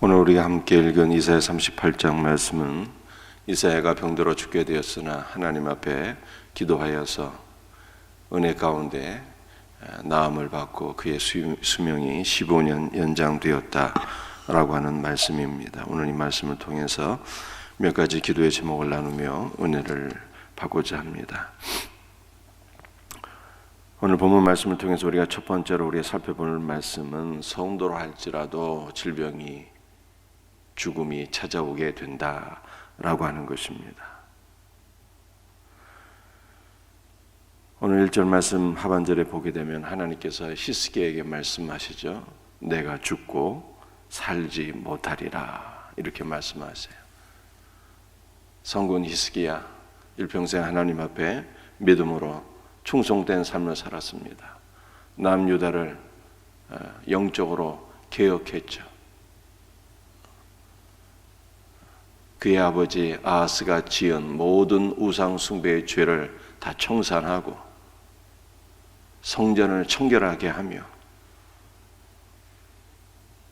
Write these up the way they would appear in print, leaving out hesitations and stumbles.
오늘 우리가 함께 읽은 이사야 38장 말씀은 이사야가 병들어 죽게 되었으나 하나님 앞에 기도하여서 은혜 가운데 나음을 받고 그의 수명이 15년 연장되었다라고 하는 말씀입니다. 오늘 이 말씀을 통해서 몇 가지 기도의 제목을 나누며 은혜를 받고자 합니다. 오늘 본문 말씀을 통해서 우리가 첫 번째로 우리가 살펴볼 말씀은 성도로 할지라도 질병이 죽음이 찾아오게 된다라고 하는 것입니다. 오늘 1절 말씀 하반절에 보게 되면 하나님께서 히스기야에게 말씀하시죠. 내가 죽고 살지 못하리라 이렇게 말씀하세요. 성군 히스기야 일평생 하나님 앞에 믿음으로 충성된 삶을 살았습니다. 남유다를 영적으로 개혁했죠. 그의 아버지 아하스가 지은 모든 우상 숭배의 죄를 다 청산하고 성전을 청결하게 하며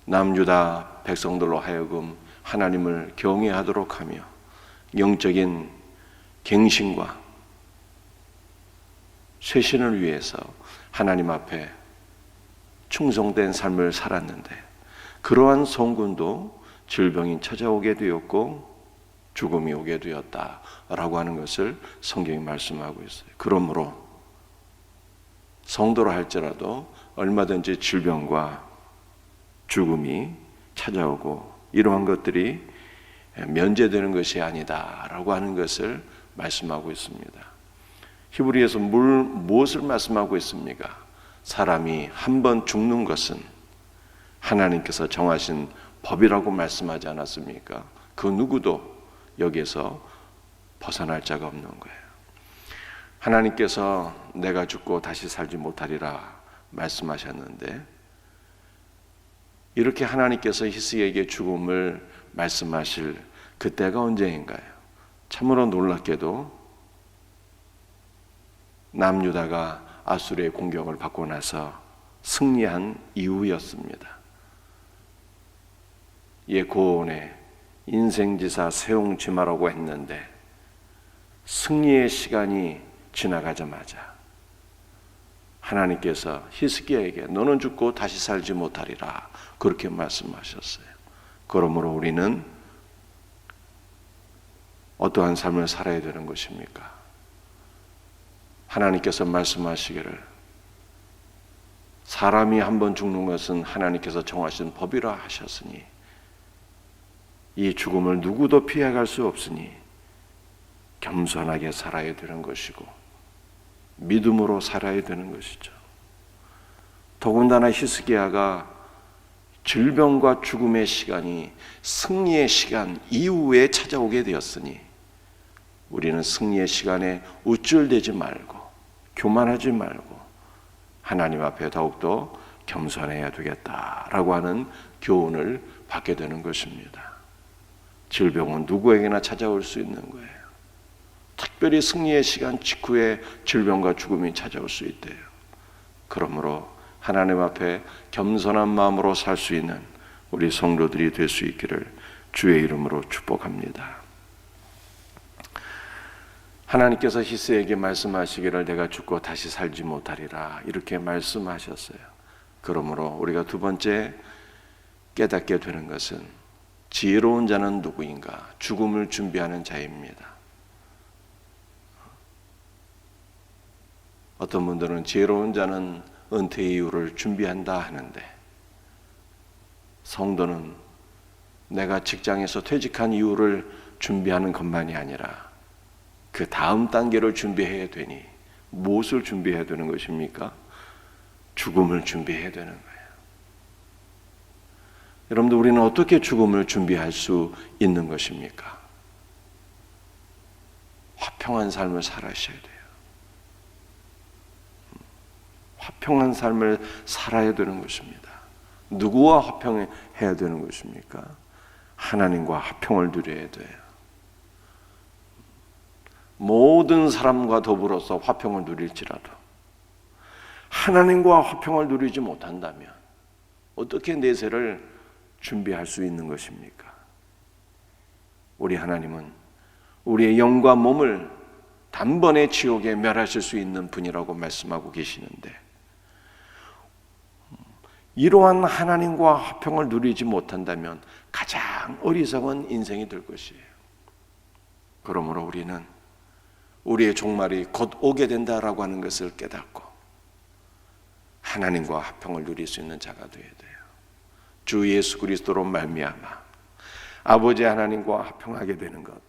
남유다 백성들로 하여금 하나님을 경외하도록 하며 영적인 갱신과 쇄신을 위해서 하나님 앞에 충성된 삶을 살았는데 그러한 성군도 질병이 찾아오게 되었고 죽음이 오게 되었다라고 하는 것을 성경이 말씀하고 있어요. 그러므로 성도로 할지라도 얼마든지 질병과 죽음이 찾아오고 이러한 것들이 면제되는 것이 아니다라고 하는 것을 말씀하고 있습니다. 히브리에서 무엇을 말씀하고 있습니까? 사람이 한 번 죽는 것은 하나님께서 정하신 법이라고 말씀하지 않았습니까? 그 누구도 여기에서 벗어날 자가 없는 거예요. 하나님께서 내가 죽고 다시 살지 못하리라 말씀하셨는데 이렇게 하나님께서 히스기야에게 죽음을 말씀하실 그때가 언제인가요? 참으로 놀랍게도 남유다가 아수르의 공격을 받고 나서 승리한 이후였습니다. 고온의 인생지사 세옹지마라고 했는데 승리의 시간이 지나가자마자 하나님께서 히스기야에게 너는 죽고 다시 살지 못하리라 그렇게 말씀하셨어요. 그러므로 우리는 어떠한 삶을 살아야 되는 것입니까? 하나님께서 말씀하시기를 사람이 한 번 죽는 것은 하나님께서 정하신 법이라 하셨으니 이 죽음을 누구도 피해갈 수 없으니 겸손하게 살아야 되는 것이고 믿음으로 살아야 되는 것이죠. 더군다나 히스기야가 질병과 죽음의 시간이 승리의 시간 이후에 찾아오게 되었으니 우리는 승리의 시간에 우쭐대지 말고 교만하지 말고 하나님 앞에 더욱더 겸손해야 되겠다라고 하는 교훈을 받게 되는 것입니다. 질병은 누구에게나 찾아올 수 있는 거예요. 특별히 승리의 시간 직후에 질병과 죽음이 찾아올 수 있대요. 그러므로 하나님 앞에 겸손한 마음으로 살 수 있는 우리 성도들이 될 수 있기를 주의 이름으로 축복합니다. 하나님께서 히스기야에게 말씀하시기를 내가 죽고 다시 살지 못하리라 이렇게 말씀하셨어요. 그러므로 우리가 두 번째 깨닫게 되는 것은 지혜로운 자는 누구인가? 죽음을 준비하는 자입니다. 어떤 분들은 지혜로운 자는 은퇴 이후를 준비한다 하는데 성도는 내가 직장에서 퇴직한 이후를 준비하는 것만이 아니라 그 다음 단계를 준비해야 되니 무엇을 준비해야 되는 것입니까? 죽음을 준비해야 되는 거예요. 여러분들 우리는 어떻게 죽음을 준비할 수 있는 것입니까? 화평한 삶을 살아셔야 돼요. 화평한 삶을 살아야 되는 것입니다. 누구와 화평해야 되는 것입니까? 하나님과 화평을 누려야 돼요. 모든 사람과 더불어서 화평을 누릴지라도 하나님과 화평을 누리지 못한다면 어떻게 내세를 준비할 수 있는 것입니까? 우리 하나님은 우리의 영과 몸을 단번에 지옥에 멸하실 수 있는 분이라고 말씀하고 계시는데, 이러한 하나님과 화평을 누리지 못한다면 가장 어리석은 인생이 될 것이에요. 그러므로 우리는 우리의 종말이 곧 오게 된다라고 하는 것을 깨닫고 하나님과 화평을 누릴 수 있는 자가 되어야 돼요. 주 예수 그리스도로 말미암아 아버지 하나님과 화평하게 되는 것,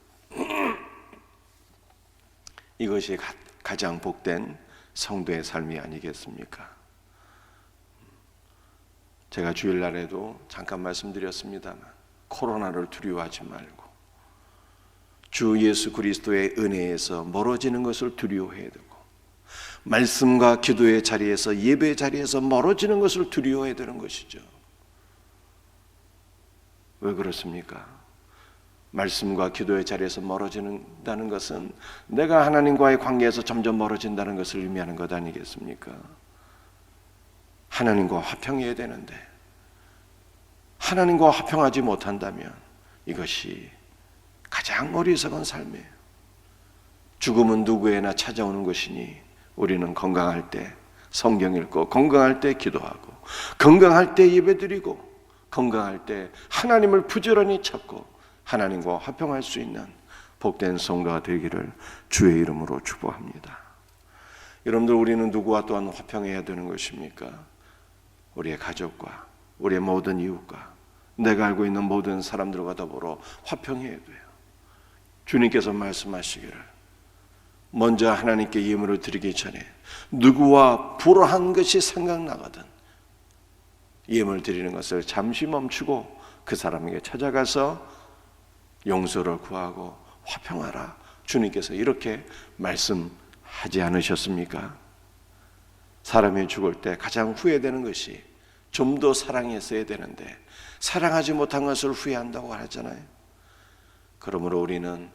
이것이 가장 복된 성도의 삶이 아니겠습니까? 제가 주일날에도 잠깐 말씀드렸습니다만, 코로나를 두려워하지 말고 주 예수 그리스도의 은혜에서 멀어지는 것을 두려워해야 되고, 말씀과 기도의 자리에서, 예배의 자리에서 멀어지는 것을 두려워해야 되는 것이죠. 왜 그렇습니까? 말씀과 기도의 자리에서 멀어진다는 것은 내가 하나님과의 관계에서 점점 멀어진다는 것을 의미하는 것 아니겠습니까? 하나님과 화평해야 되는데 하나님과 화평하지 못한다면 이것이 가장 어리석은 삶이에요. 죽음은 누구에나 찾아오는 것이니 우리는 건강할 때 성경 읽고, 건강할 때 기도하고, 건강할 때 예배드리고, 건강할 때 하나님을 부지런히 찾고 하나님과 화평할 수 있는 복된 성도가 되기를 주의 이름으로 축복합니다. 여러분들, 우리는 누구와 또한 화평해야 되는 것입니까? 우리의 가족과 우리의 모든 이웃과 내가 알고 있는 모든 사람들과 더불어 화평해야 돼요. 주님께서 말씀하시기를 먼저 하나님께 예물을 드리기 전에 누구와 불화한 것이 생각나거든 예물 드리는 것을 잠시 멈추고 그 사람에게 찾아가서 용서를 구하고 화평하라. 주님께서 이렇게 말씀하지 않으셨습니까? 사람이 죽을 때 가장 후회되는 것이 좀 더 사랑했어야 되는데 사랑하지 못한 것을 후회한다고 하잖아요. 그러므로 우리는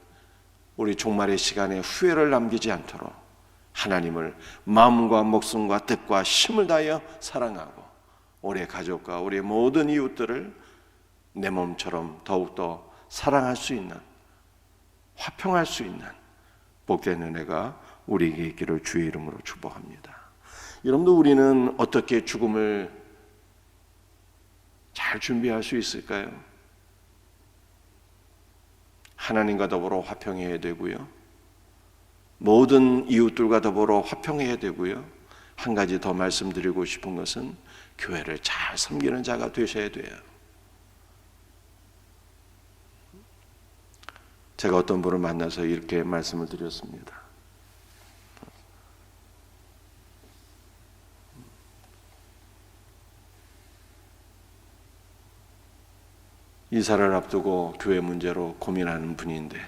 우리 종말의 시간에 후회를 남기지 않도록 하나님을 마음과 목숨과 뜻과 힘을 다하여 사랑하고 우리의 가족과 우리의 모든 이웃들을 내 몸처럼 더욱더 사랑할 수 있는, 화평할 수 있는 복된 은혜가 우리에게 있기를 주의 이름으로 축복합니다. 여러분도 우리는 어떻게 죽음을 잘 준비할 수 있을까요? 하나님과 더불어 화평해야 되고요, 모든 이웃들과 더불어 화평해야 되고요, 한 가지 더 말씀드리고 싶은 것은 교회를 잘 섬기는 자가 되셔야 돼요. 제가 어떤 분을 만나서 이렇게 말씀을 드렸습니다. 이사를 앞두고 교회 문제로 고민하는 분인데,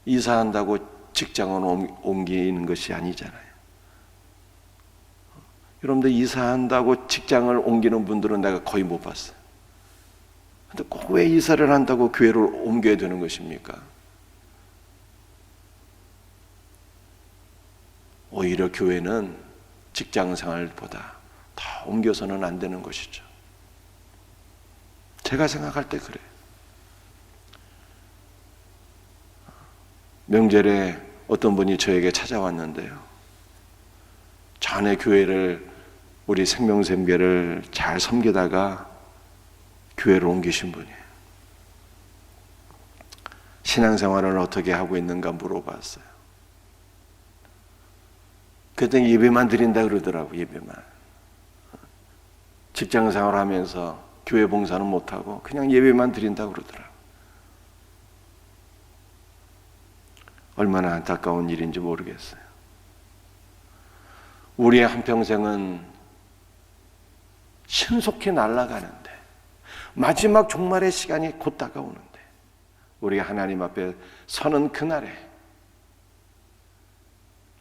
이사한다고 직장을 옮기는 것이 아니잖아요. 여러분들, 이사한다고 직장을 옮기는 분들은 내가 거의 못 봤어요. 근데 꼭 왜 이사를 한다고 교회를 옮겨야 되는 것입니까? 오히려 교회는 직장 생활보다 더 옮겨서는 안 되는 것이죠. 제가 생각할 때 그래요. 명절에 어떤 분이 저에게 찾아왔는데요, 자네 교회를, 우리 생명샘교를 잘 섬기다가 교회를 옮기신 분이에요. 신앙생활을 어떻게 하고 있는가 물어봤어요. 그랬더니 예배만 드린다 그러더라고요. 예배만. 직장생활하면서 교회 봉사는 못하고 그냥 예배만 드린다 그러더라고요. 얼마나 안타까운 일인지 모르겠어요. 우리의 한평생은 신속히 날아가는데, 마지막 종말의 시간이 곧 다가오는데, 우리가 하나님 앞에 서는 그날에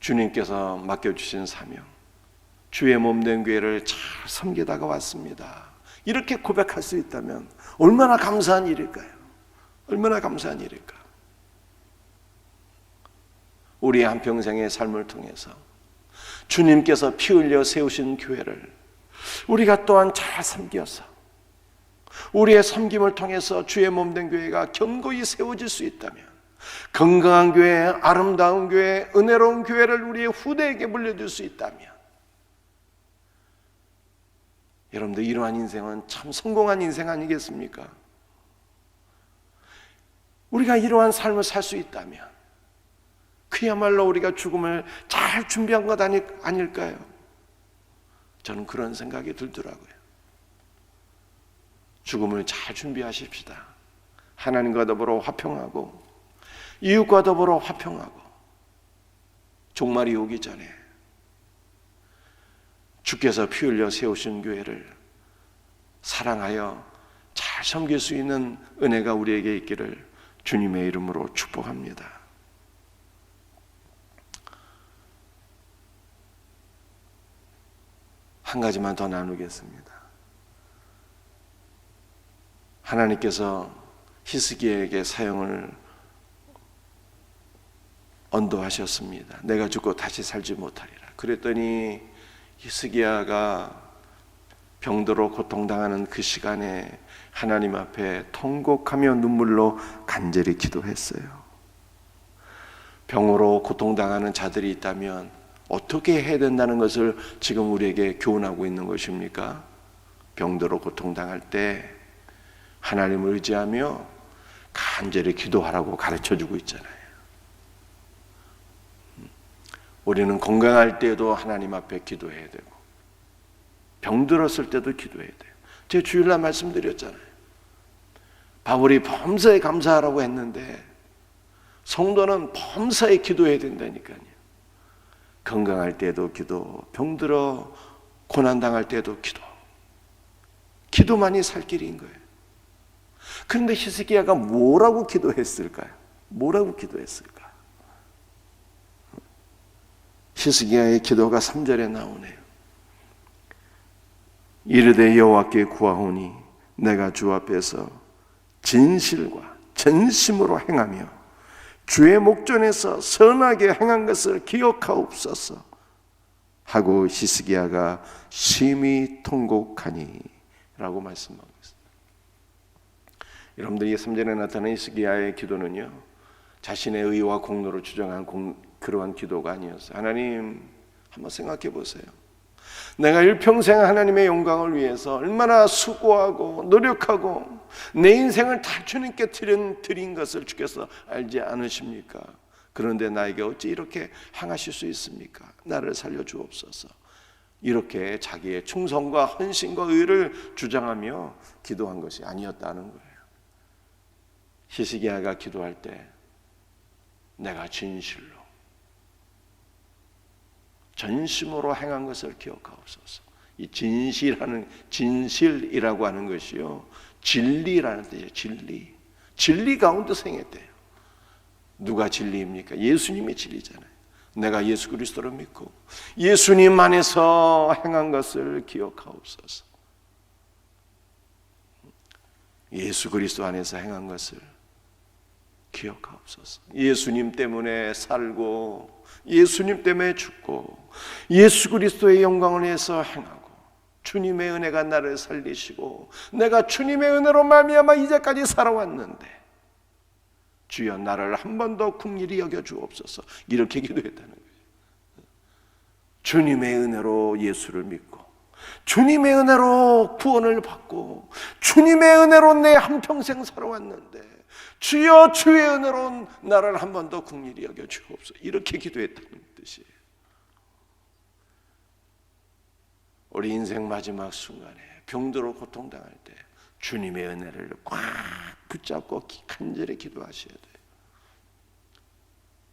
주님께서 맡겨주신 사명, 주의 몸된 교회를 잘 섬기다가 왔습니다, 이렇게 고백할 수 있다면 얼마나 감사한 일일까요? 얼마나 감사한 일일까? 우리의 한평생의 삶을 통해서 주님께서 피 흘려 세우신 교회를 우리가 또한 잘 섬겨서 우리의 섬김을 통해서 주의 몸된 교회가 견고히 세워질 수 있다면, 건강한 교회, 아름다운 교회, 은혜로운 교회를 우리의 후대에게 물려줄 수 있다면, 여러분들 이러한 인생은 참 성공한 인생 아니겠습니까? 우리가 이러한 삶을 살 수 있다면 그야말로 우리가 죽음을 잘 준비한 것 아닐까요? 저는 그런 생각이 들더라고요. 죽음을 잘 준비하십시다. 하나님과 더불어 화평하고 이웃과 더불어 화평하고 종말이 오기 전에 주께서 피 흘려 세우신 교회를 사랑하여 잘 섬길 수 있는 은혜가 우리에게 있기를 주님의 이름으로 축복합니다. 한 가지만 더 나누겠습니다. 하나님께서 히스기야에게 사형을 언도하셨습니다. 내가 죽고 다시 살지 못하리라. 그랬더니 히스기야가 병들어 고통당하는 그 시간에 하나님 앞에 통곡하며 눈물로 간절히 기도했어요. 병으로 고통당하는 자들이 있다면 어떻게 해야 된다는 것을 지금 우리에게 교훈하고 있는 것입니까? 병들어 고통당할 때 하나님을 의지하며 간절히 기도하라고 가르쳐주고 있잖아요. 우리는 건강할 때도 하나님 앞에 기도해야 되고 병들었을 때도 기도해야 돼요. 제가 주일날 말씀드렸잖아요. 바울이 범사에 감사하라고 했는데 성도는 범사에 기도해야 된다니까요. 건강할 때도 기도, 병들어 고난당할 때도 기도. 기도만이 살 길인 거예요. 그런데 히스기야가 뭐라고 기도했을까요? 뭐라고 기도했을까? 히스기야의 기도가 3절에 나오네요. 이르되 여호와께 구하오니 내가 주 앞에서 진실과 전심으로 행하며 주의 목전에서 선하게 행한 것을 기억하옵소서 하고 히스기야가 심히 통곡하니 라고 말씀하고 있습니다. 여러분들 이 3절에 나타난 히스기야의 기도는요, 자신의 의와 공로를 주장한 그러한 기도가 아니었어요. 하나님, 한번 생각해 보세요. 내가 일평생 하나님의 영광을 위해서 얼마나 수고하고 노력하고 내 인생을 다 주님께 드린 것을 주께서 알지 않으십니까? 그런데 나에게 어찌 이렇게 행하실 수 있습니까? 나를 살려주옵소서. 이렇게 자기의 충성과 헌신과 의를 주장하며 기도한 것이 아니었다는 거예요. 히스기야가 기도할 때 내가 진실로 전심으로 행한 것을 기억하옵소서. 이 진실이라고 하는 것이요, 진리라는 뜻이에요. 진리 가운데서 행했대요. 누가 진리입니까? 예수님이 진리잖아요. 내가 예수 그리스도를 믿고 예수님 안에서 행한 것을 기억하옵소서. 예수 그리스도 안에서 행한 것을 기억하옵소서. 예수님 때문에 살고 예수님 때문에 죽고 예수 그리스도의 영광을 위해서 행하고 주님의 은혜가 나를 살리시고 내가 주님의 은혜로 말미암아 이제까지 살아왔는데 주여 나를 한 번 더 긍휼히 여겨 주옵소서. 이렇게 기도했다는 거예요. 주님의 은혜로 예수를 믿고 주님의 은혜로 구원을 받고 주님의 은혜로 내 한평생 살아왔는데 주여 주의 은혜로 나를 한 번 더 긍휼히 여겨 주옵소서. 이렇게 기도했다는 뜻이에요. 우리 인생 마지막 순간에 병들어 고통당할 때 주님의 은혜를 꽉 붙잡고 간절히 기도하셔야 돼요.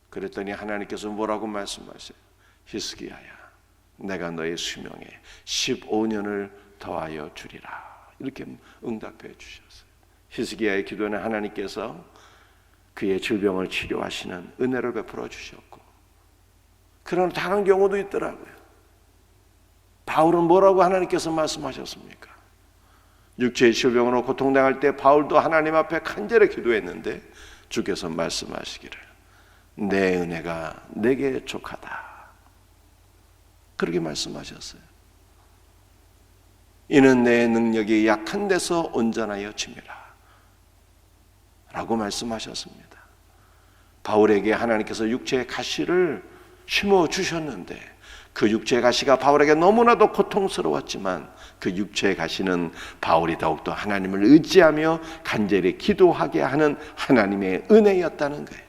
그랬더니 하나님께서 뭐라고 말씀하세요? 히스기야야, 내가 너의 수명에 15년을 더하여 주리라. 이렇게 응답해 주셨어요. 히스기야의 기도는 하나님께서 그의 질병을 치료하시는 은혜를 베풀어 주셨고, 그런 다른 경우도 있더라고요. 바울은 뭐라고 하나님께서 말씀하셨습니까? 육체의 질병으로 고통당할 때 바울도 하나님 앞에 간절히 기도했는데 주께서 말씀하시기를 내 은혜가 내게 족하다. 그렇게 말씀하셨어요. 이는 내 능력이 약한 데서 온전하여 짐이라 라고 말씀하셨습니다. 바울에게 하나님께서 육체의 가시를 심어주셨는데 그 육체의 가시가 바울에게 너무나도 고통스러웠지만 그 육체의 가시는 바울이 더욱더 하나님을 의지하며 간절히 기도하게 하는 하나님의 은혜였다는 거예요.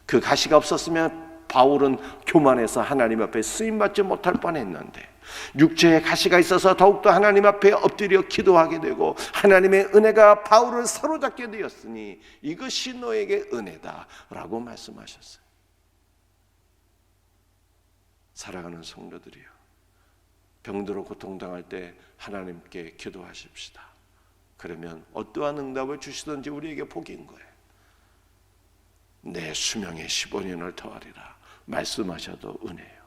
그 가시가 없었으면 바울은 교만해서 하나님 앞에 쓰임받지 못할 뻔했는데 육체의 가시가 있어서 더욱더 하나님 앞에 엎드려 기도하게 되고 하나님의 은혜가 바울을 사로잡게 되었으니 이것이 너에게 은혜다라고 말씀하셨어요. 사랑하는 성도들이여, 병들어 고통당할 때 하나님께 기도하십시다. 그러면 어떠한 응답을 주시든지 우리에게 복인 거예요. 내 수명의 15년을 더하리라 말씀하셔도 은혜예요.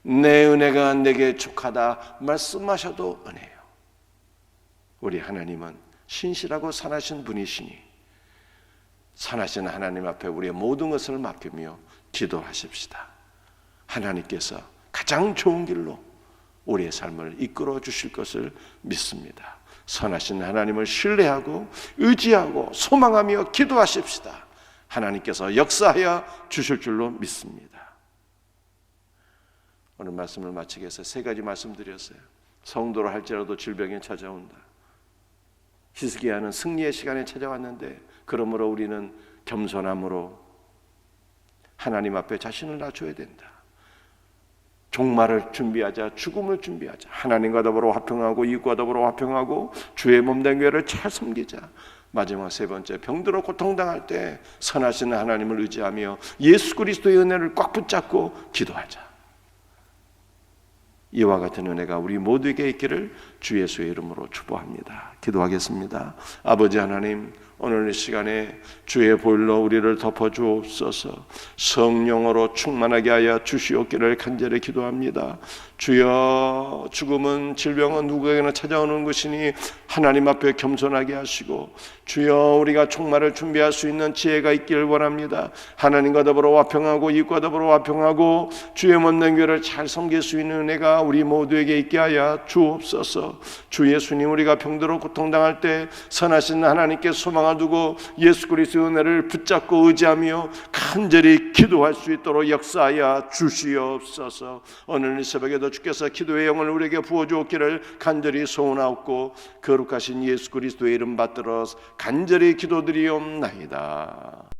내 은혜가 내게 족하다 말씀하셔도 은혜예요. 우리 하나님은 신실하고 선하신 분이시니 선하신 하나님 앞에 우리의 모든 것을 맡기며 기도하십시다. 하나님께서 가장 좋은 길로 우리의 삶을 이끌어 주실 것을 믿습니다. 선하신 하나님을 신뢰하고 의지하고 소망하며 기도하십시다. 하나님께서 역사하여 주실 줄로 믿습니다. 오늘 말씀을 마치기 위해서 세 가지 말씀드렸어요. 성도로 할지라도 질병이 찾아온다. 히스기야는 승리의 시간에 찾아왔는데 그러므로 우리는 겸손함으로 하나님 앞에 자신을 낮춰야 된다. 종말을 준비하자, 죽음을 준비하자. 하나님과 더불어 화평하고 이웃과 더불어 화평하고 주의 몸된 교회를 잘 섬기자. 마지막 세 번째, 병들어 고통당할 때 선하신 하나님을 의지하며 예수 그리스도의 은혜를 꽉 붙잡고 기도하자. 이와 같은 은혜가 우리 모두에게 있기를 주 예수의 이름으로 축복합니다. 기도하겠습니다. 아버지 하나님, 오늘 이 시간에 주의 보혈로 우리를 덮어주옵소서. 성령으로 충만하게 하여 주시옵기를 간절히 기도합니다. 주여, 죽음은 질병은 누구에게나 찾아오는 것이니 하나님 앞에 겸손하게 하시고 주여, 우리가 종말을 준비할 수 있는 지혜가 있기를 원합니다. 하나님과 더불어 화평하고 이웃과 더불어 화평하고 주의 몸된 교회를 잘 섬길 수 있는 은혜가 우리 모두에게 있게 하여 주옵소서. 주 예수님, 우리가 병들어 고통당할 때 선하신 하나님께 소망을 두고 예수 그리스도의 은혜를 붙잡고 의지하며 간절히 기도할 수 있도록 역사하여 주시옵소서. 오늘 이 새벽에도 주께서 기도의 영을 우리에게 부어주었기를 간절히 소원하옵고 거룩하신 예수 그리스도의 이름 받들어 간절히 기도드리옵나이다.